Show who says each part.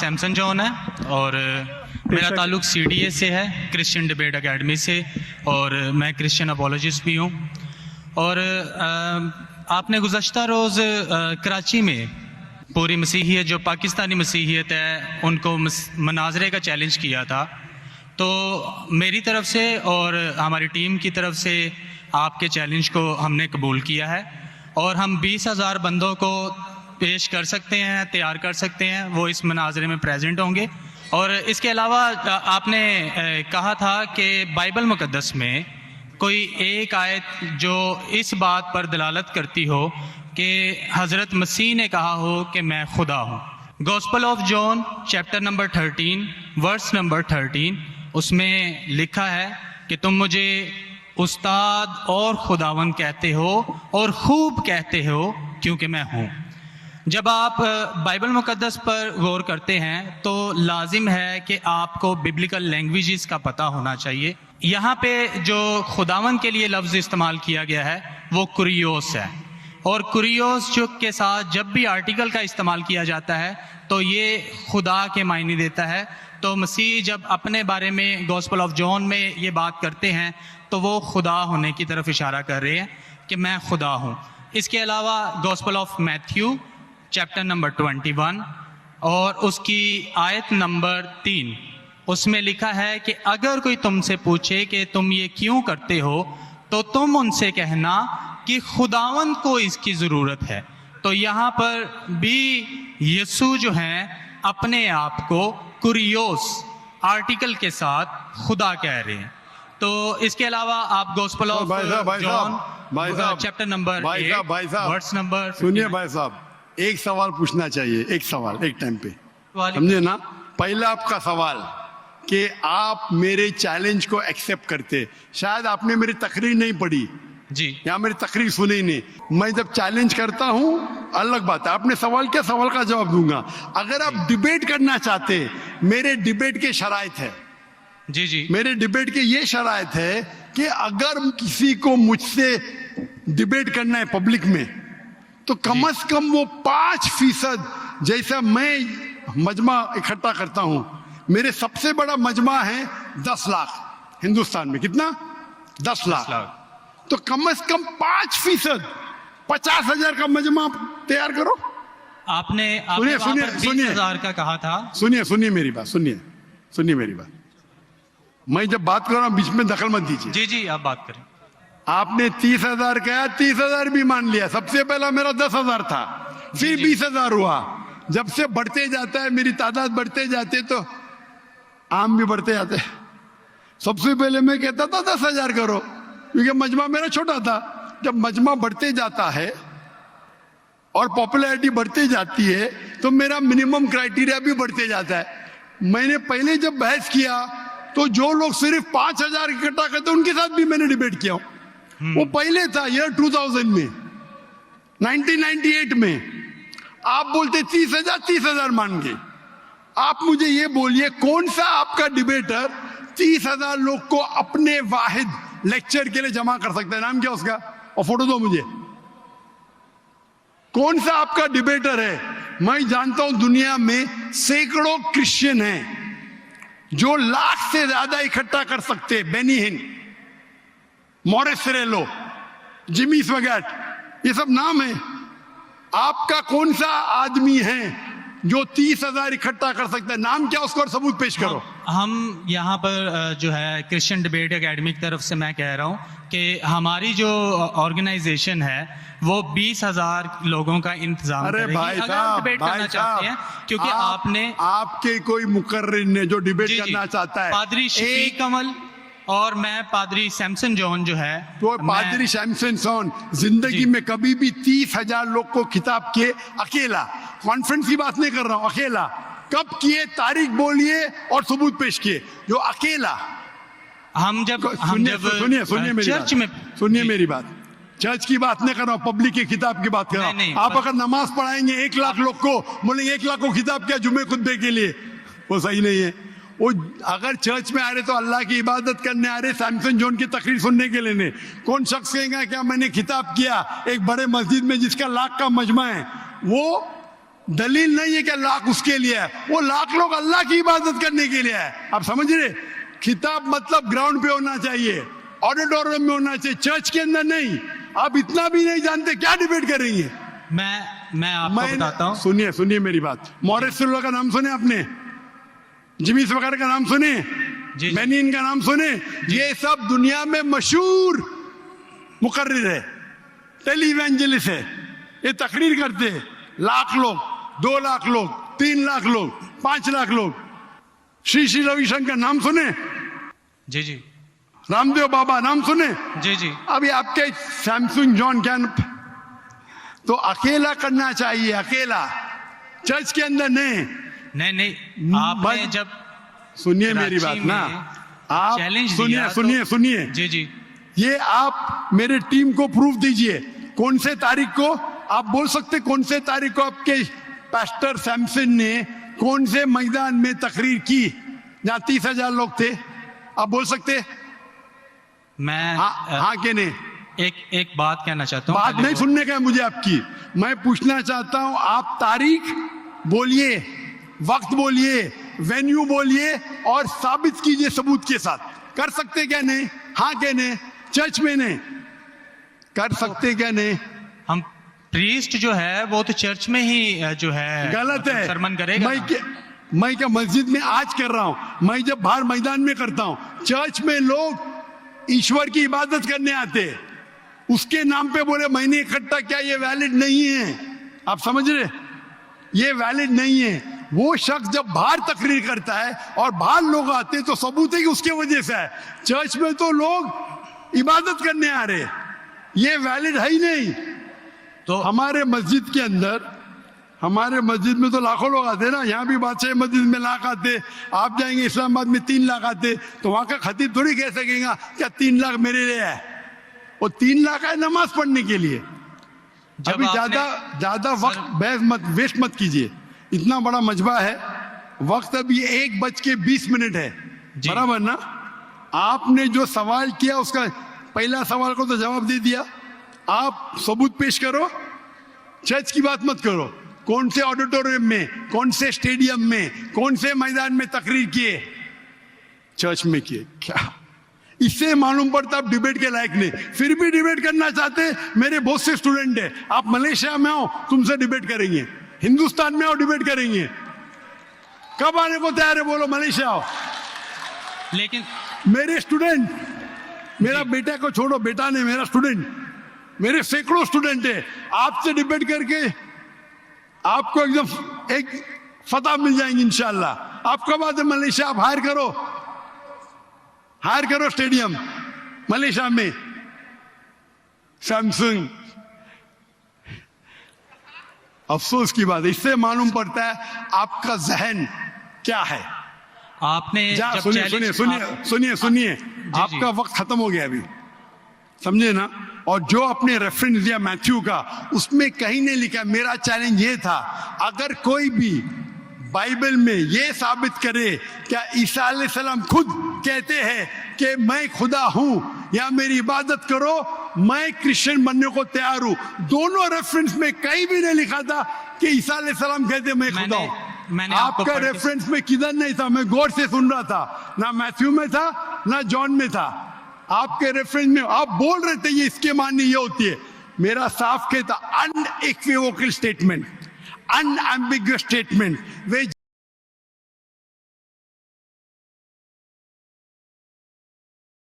Speaker 1: Samson John है और मेरा ताल्लुक़ CDA से है, क्रिश्चियन डिबेट एकेडमी से, और मैं क्रिश्चियन अपोलॉजिस्ट भी हूँ। और आपने गुज़श्ता रोज़ कराची में पूरी मसीहियत जो पाकिस्तानी मसीहियत है उनको मनाजरे का चैलेंज किया था, तो मेरी तरफ से और हमारी टीम की तरफ से आपके चैलेंज को हमने कबूल किया है और हम 20,000 बंदों को पेश कर सकते हैं, तैयार कर सकते हैं, वो इस मनाजरे में प्रेजेंट होंगे। और इसके अलावा आपने कहा था कि बाइबल मुक़द्दस में कोई एक आयत जो इस बात पर दलालत करती हो कि हज़रत मसीह ने कहा हो कि मैं खुदा हूँ। Gospel of John chapter number 13 verse number 13, उसमें लिखा है कि तुम मुझे उस्ताद और खुदावन कहते हो और खूब कहते हो क्योंकि मैं हूँ। जब आप बाइबल मुक़द्दस पर गौर करते हैं तो लाजिम है कि आपको बिब्लिकल लैंग्वेजेस का पता होना चाहिए। यहाँ पे जो खुदावन के लिए लफ्ज़ इस्तेमाल किया गया है वो कुरियोस है, और कुरियोस जो के साथ जब भी आर्टिकल का इस्तेमाल किया जाता है तो ये खुदा के मायने देता है। तो मसीह जब अपने बारे में गॉस्पेल ऑफ जॉन में ये बात करते हैं तो वो खुदा होने की तरफ इशारा कर रहे हैं कि मैं खुदा हूँ। इसके अलावा gospel of Matthew chapter number 21 और उसकी आयत नंबर 3, उसमें लिखा है कि अगर कोई तुमसे पूछे कि तुम ये क्यों करते हो तो तुम उनसे कहना कि खुदावंद को इसकी ज़रूरत है। तो यहाँ पर भी यीशु जो हैं अपने आप को कुरियोस आर्टिकल के साथ खुदा कह रहे हैं। तो इसके अलावा आप gospel of John chapter number 8 verse number,
Speaker 2: सुनिए भाई साहब, एक सवाल पूछना चाहिए, एक सवाल एक टाइम पे, समझे ना। पहला आपका सवाल कि आप मेरे चैलेंज को एक्सेप्ट करते, शायद आपने मेरी तकरीर नहीं पढ़ी
Speaker 1: जी,
Speaker 2: या मेरी तकरीर सुनी नहीं। मैं जब चैलेंज करता हूँ अलग बात है, आपने सवाल क्या, सवाल का जवाब दूंगा। अगर आप डिबेट करना चाहते, मेरे डिबेट के शराइत है,
Speaker 1: जी जी,
Speaker 2: मेरे डिबेट के ये शराइत है कि अगर किसी को मुझसे डिबेट करना है पब्लिक में तो कम से कम वो 5% जैसा मैं मजमा इकट्ठा करता हूं। मेरे सबसे बड़ा मजमा है 10 लाख हिंदुस्तान में, कितना 10 लाख। तो कम से कम 5%, 50,000 का मजमा तैयार करो।
Speaker 1: आपने
Speaker 2: सुनिए
Speaker 1: 20,000 का कहा था।
Speaker 2: सुनिए मेरी बात, सुनिए मेरी बात। मैं जब बात कर रहा हूं बीच में दखल मत दीजिए।
Speaker 1: जी जी, आप बात करें।
Speaker 2: आपने 30,000 कहा, 30,000 भी मान लिया। सबसे पहला मेरा 10,000 था, फिर 20,000 हुआ। जब से बढ़ते जाता है, मेरी तादाद बढ़ते जाते तो आम भी बढ़ते जाते। सबसे पहले मैं कहता था 10,000 करो, क्योंकि मजमा मेरा छोटा था। जब मजमा बढ़ते जाता है और पॉपुलैरिटी बढ़ती जाती है तो मेरा मिनिमम क्राइटेरिया भी बढ़ते जाता है। मैंने पहले जब बहस किया तो जो लोग सिर्फ 5,000 इकट्ठा करते उनके साथ भी मैंने डिबेट किया। वो पहले था ईयर 2000 में, 1998 में। आप बोलते 30,000 मान गए। आप मुझे ये बोलिए कौन सा आपका डिबेटर 30,000 लोग को अपने वाहिद लेक्चर के लिए जमा कर सकता है? नाम क्या उसका, और फोटो दो मुझे। कौन सा आपका डिबेटर है? मैं जानता हूं दुनिया में सैकड़ों क्रिश्चियन हैं जो लाख से ज्यादा इकट्ठा कर सकते हैं। बेनी हिन, मॉरिस सिरेलो, जिमी स्वैगट, ये सब नाम है। आपका कौन सा आदमी है जो 30,000 इकट्ठा कर सकता है? नाम क्या उसको, और सबूत पेश करो।
Speaker 1: हम यहाँ पर जो है क्रिश्चियन डिबेट एकेडमी की तरफ से मैं कह रहा हूँ कि हमारी जो ऑर्गेनाइजेशन है वो 20,000 लोगों का इंतजाम
Speaker 2: अरे
Speaker 1: करेगी।
Speaker 2: भाई
Speaker 1: अगर आप डिबेट करना चाहते हैं, क्योंकि आपने
Speaker 2: आपके कोई मुकर्रिर ने जो डिबेट करना चाहता है,
Speaker 1: पादरी शफीक कमल और मैं पादरी सैमसन जॉन जो है,
Speaker 2: तो पादरी सैमसन जॉन जिंदगी में कभी भी 30,000 लोग को खिताब किए अकेला। कॉन्फ्रेंस की बात नहीं कर रहा हूं, अकेला। कब किए, तारीख बोलिए और सबूत पेश किए। जो अकेला,
Speaker 1: हम जब
Speaker 2: सुनिए
Speaker 1: चर्च में,
Speaker 2: सुनिए मेरी बात, चर्च की बात नहीं कर रहा हूं, पब्लिक की किताब की बात कर रहा हूं। आप अगर नमाज पढ़ाएंगे 1 लाख लोग को, बोलेंगे 1 लाख को खिताब किया जुम्मे खुतबे के लिए, वो सही नहीं है। वो अगर चर्च में आ रहे तो अल्लाह की इबादत करने आ रहे, सैमसन जॉन की तकरीर सुनने के लिए नहीं। कौन शख्स कहेगा क्या मैंने खिताब किया एक बड़े मस्जिद में जिसका लाख का मजमा है? वो दलील नहीं है कि लाख उसके लिए है, वो लाख लोग अल्लाह की इबादत करने के लिए है। आप समझ रहे? खिताब मतलब ग्राउंड पे होना चाहिए, ऑडिटोरियम में होना चाहिए, चर्च के अंदर नहीं। आप इतना भी नहीं जानते, क्या डिबेट करेंगे?
Speaker 1: मैं आपको बताता हूँ।
Speaker 2: सुनिए मेरी बात। मॉरिस सिल्वा का नाम सुने आपने? जिमिस वगैरह का नाम सुने?
Speaker 1: जी।
Speaker 2: बेनिन का नाम सुने? ये सब दुनिया में मशहूर मुकर्रिर है, टेलीवेंजलिस्ट है। ये तकरीर करते हैं, लाख लोग, 2 लाख लोग, 3 लाख लोग, 5 लाख लोग। श्री रविशंकर नाम सुने?
Speaker 1: जी जी
Speaker 2: रामदेव बाबा नाम सुने?
Speaker 1: जी जी।
Speaker 2: अभी आपके सैमसंग जॉन कैन तो अकेला करना चाहिए, अकेला, चर्च के अंदर नहीं।
Speaker 1: नहीं आपने जब
Speaker 2: सुनिए मेरी बात ना, आप सुनिए
Speaker 1: जी जी।
Speaker 2: ये आप मेरे टीम को प्रूफ दीजिए। कौन से तारीख को आप बोल सकते? कौन से तारीख को आपके पास्टर सैमसन ने कौन से मैदान में तकरीर की जहां 30,000 लोग थे? आप बोल सकते?
Speaker 1: मैं
Speaker 2: हाँ के नहीं?
Speaker 1: एक बात कहना चाहता हूँ।
Speaker 2: बात नहीं सुनने का है मुझे आपकी, मैं पूछना चाहता हूं। आप तारीख बोलिए, वक्त बोलिए, वेन्यू बोलिए और साबित कीजिए सबूत के साथ। कर सकते क्या नहीं? हाँ के नहीं? चर्च में नहीं कर सकते क्या नहीं?
Speaker 1: हम प्रीस्ट जो है वो तो चर्च में ही जो है
Speaker 2: गलत है,
Speaker 1: सरमन करेगा।
Speaker 2: मैं क्या मस्जिद में आज कर रहा हूं? मैं जब बाहर मैदान में करता हूं। चर्च में लोग ईश्वर की इबादत करने आते, उसके नाम पे बोले मैंने इकट्ठा किया, ये वैलिड नहीं है। आप समझ रहे? ये वैलिड नहीं है। वो शख्स जब बाहर तकरीर करता है और बाहर लोग आते हैं तो सबूत है कि उसके वजह से है। चर्च में तो लोग इबादत करने आ रहे, ये वैलिड है ही नहीं। तो हमारे मस्जिद के अंदर, हमारे मस्जिद में तो लाखों लोग आते हैं ना। यहाँ भी बादशाह मस्जिद में लाख आते, आप जाएंगे इस्लामाबाद में 3 लाख आते, तो वहां का खतीब थोड़ी कह सकेगा क्या 3 लाख मेरे लिए है। वो 3 लाख है नमाज पढ़ने के लिए। अभी ज्यादा वक्त वेस्ट मत कीजिए। इतना बड़ा मजबा है, वक्त अभी 1:20 है, बराबर ना? आपने जो सवाल किया उसका पहला सवाल को तो जवाब दे दिया। आप सबूत पेश करो, चर्च की बात मत करो। कौन से ऑडिटोरियम में, कौन से स्टेडियम में, कौन से मैदान में तकरीर किए? चर्च में किए। क्या इससे मालूम पड़ता आप डिबेट के लायक नहीं? फिर भी डिबेट करना चाहते। मेरे बहुत से स्टूडेंट है, आप मलेशिया में आओ, तुमसे डिबेट करेंगे। हिंदुस्तान में आओ, डिबेट करेंगे। कब आने को तैयार है? बोलो, मलेशिया आओ।
Speaker 1: लेकिन
Speaker 2: मेरे स्टूडेंट, मेरा बेटा को छोड़ो, बेटा ने, मेरा स्टूडेंट, मेरे सैकड़ों स्टूडेंट है। आपसे डिबेट करके आपको एकदम एक फतह मिल जाएंगे इंशाल्लाह। आप कब आते मलेशिया? आप हायर करो स्टेडियम मलेशिया में। सैमसंग, अफसोस की बात है, इससे मालूम पड़ता है आपका जहन क्या है।
Speaker 1: आपने
Speaker 2: सुनिए आपका वक्त खत्म हो गया अभी, समझे ना? और जो आपने रेफरेंस दिया मैथ्यू का, उसमें कहीं नहीं लिखा। मेरा चैलेंज ये था, अगर कोई भी बाइबल में ये साबित करे क्या ईसा अलैहिस्सलाम खुद कहते हैं कि मैं खुदा हूं या मेरी इबादत करो, मैं क्रिश्चियन बनने को तैयार हूं। दोनों रेफरेंस में कहीं भी नहीं लिखा था कि ईसा अलैहिस्सलाम कहते मैं खुदा हूं। आपका रेफरेंस में किधर नहीं था? मैं गौर से सुन रहा था, ना मैथ्यू में था ना जॉन में था। आपके रेफरेंस में आप बोल रहे थे ये इसके माननी ये होती है। मेरा साफ कहता अनइक्विवोकल स्टेटमेंट, अनएम्बिगुअस स्टेटमेंट। वे